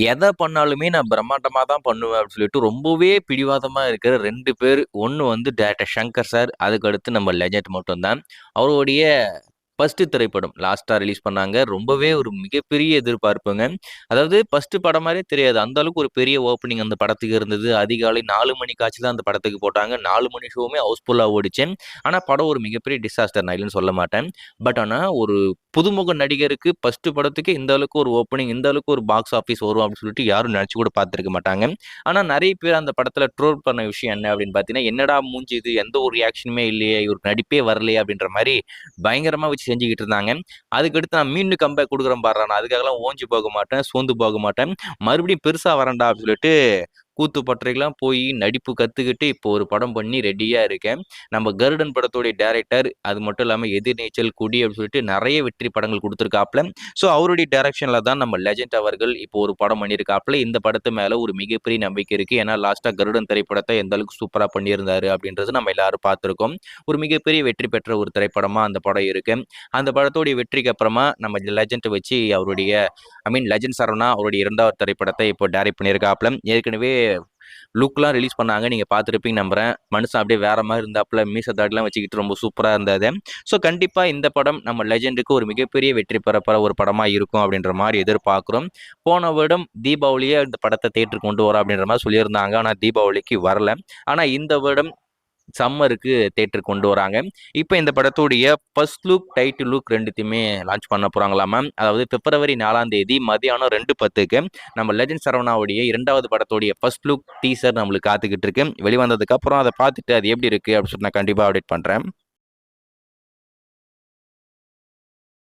எத பண்ணாலுமே நான் பிரம்மாண்டமா தான் பண்ணுவேன் அப்படின்னு சொல்லிட்டு ரொம்பவே பிடிவாதமா இருக்கிற 2 பேர். ஒண்ணு வந்து டைரக்டர் சங்கர் சார். அதுக்கு அடுத்து நம்ம லெஜண்ட் மட்டும் தான். அவருடைய ஃபர்ஸ்ட் திரைப்படம் லாஸ்ட்டா ரிலீஸ் பண்ணாங்க. ரொம்பவே ஒரு மிகப்பெரிய எதிர்பார்ப்புங்க. அதாவது ஃபர்ஸ்ட் படம் மாரியே தெரியாது. அந்த அளவுக்கு ஒரு பெரிய ஓப்பனிங் அந்த படத்துக்கு இருந்தது. அதிகாலை 4 மணிக்காச்சு தான் அந்த படத்துக்கு போட்டாங்க. 4 மணி ஷோவுமே ஹவுஸ்ஃபுல்லா ஓடிச்சு. ஆனா படம் ஒரு மிகப்பெரிய டிசாஸ்டர். நான் இல்லன்னு சொல்ல மாட்டேன். பட் ஆனா ஒரு புதுமுக நடிகருக்கு ஃபர்ஸ்ட் படத்துக்கு இந்த அளவுக்கு ஒரு ஓப்பனிங், இந்த அளவுக்கு ஒரு பாக்ஸ் ஆஃபிஸ் வரும் அப்படின்னு சொல்லிட்டு யாரும் நெனச்சு கூட பார்த்திருக்க மாட்டாங்க. ஆனா நெறைய பேர் அந்த படத்துல ட்ரோல் பண்ண விஷயம் என்ன அப்படின்னு பார்த்தீங்கன்னா, "என்னடா மூஞ்சி இது? எந்த ஒரு ரியாக்ஷனுமே இல்லையே! இவருக்கு நடிப்பே வரலையே!" அப்படின்ற மாரி பயங்கரமா வச்சு செஞ்சுக்கிட்டு இருந்தாங்க. அதுக்கடுத்து நான் மீண்டும் கம்பேக் குடுக்குறேன் பார்றா! நான் அதுக்காகலாம் ஓஞ்சு போக மாட்டேன், சோர்ந்து போக மாட்டேன். மறுபடியும் பெருசா வரேன்டா அப்படின்னு சொல்லிட்டு கூத்து பட்டறைக்கெல்லாம் போய் நடிப்பு கத்துக்கிட்டு இப்போ ஒரு படம் பண்ணி ரெடியா இருக்கேன். நம்ம கருடன் படத்துடைய டைரக்டர், அது மட்டும் இல்லாம எதிர்நீச்சல், குடி அப்படின்னு சொல்லிட்டு நெறைய வெற்றி படங்கள் குடுத்திருக்காப்ல. ஸோ அவருடைய டைரக்ஷன்ல தான் நம்ம லெஜண்ட் அவர்கள் இப்போ ஒரு படம் பண்ணியிருக்காப்ல. இந்த படத்து மேல ஒரு மிகப்பெரிய நம்பிக்கை இருக்கு. ஏன்னா லாஸ்ட்டா கருடன் திரைப்படத்த எந்த அளவுக்கு சூப்பரா பண்ணியிருந்தாரு அப்படின்றது நம்ம எல்லாரும் பார்த்திருக்கோம். ஒரு மிகப்பெரிய வெற்றி பெற்ற ஒரு திரைப்படமா அந்த படம் இருக்கு. அந்த படத்துடைய வெற்றிக்கு அப்புறமா நம்ம லெஜண்ட்ட வச்சு அவருடைய லெஜண்ட் சரவணா அவருடைய 2வது திரைப்படத்தை இப்போ டைரக்ட் பண்ணியிருக்காப்ல. ஏற்கனவே லுக்லாம் ரிலீஸ் பண்ணாங்க. நீங்க பார்த்துருப்பீங்கன்னு நம்புறேன். மனுஷன் அப்படியே வேற மாரி இருந்தாப்ல. மீச தாடிலாம் வச்சுக்கிட்டு ரொம்ப சூப்பரா இருந்தது. ஸோ கண்டிப்பா இந்த படம் நம்ம லெஜண்டுக்கு ஒரு மிகப்பெரிய வெற்றி பெறப்போற ஒரு படமா இருக்கும் அப்படின்ற மாரி எதிர்பார்க்கிறோம். போன வருடம் தீபாவளியே இந்த படத்த தியேட்டருக்கு கொண்டு வரோம் அப்படின்ற மாரி சொல்லியிருந்தாங்க. ஆனா தீபாவளிக்கு வரல. ஆனா இந்த வருடம் சம்மருக்கு தியேட்டருக்கு கொண்டு வராங்க. இப்ப இந்த படத்துடைய ஃபர்ஸ்ட் லுக், டைட்டில் லுக் 2த்தையுமே லான்ச் பண்ண போறாங்களாமா. அதாவது பிப்ரவரி 4ஆம் தேதி மதியானம் 2:10க்கு நம்ம லெஜண்ட் சரவணாவுடைய 2வது படத்துடைய ஃபர்ஸ்ட் லுக் டீசர் நம்மளுக்கு காத்துக்கிட்டு இருக்கு. வெளிவந்ததுக்கு அப்புறம் அத பார்த்துட்டு அது எப்படி இருக்கு அப்படின்னு சொல்லிட்டு நான் கண்டிப்பா அப்டேட் பண்றேன்.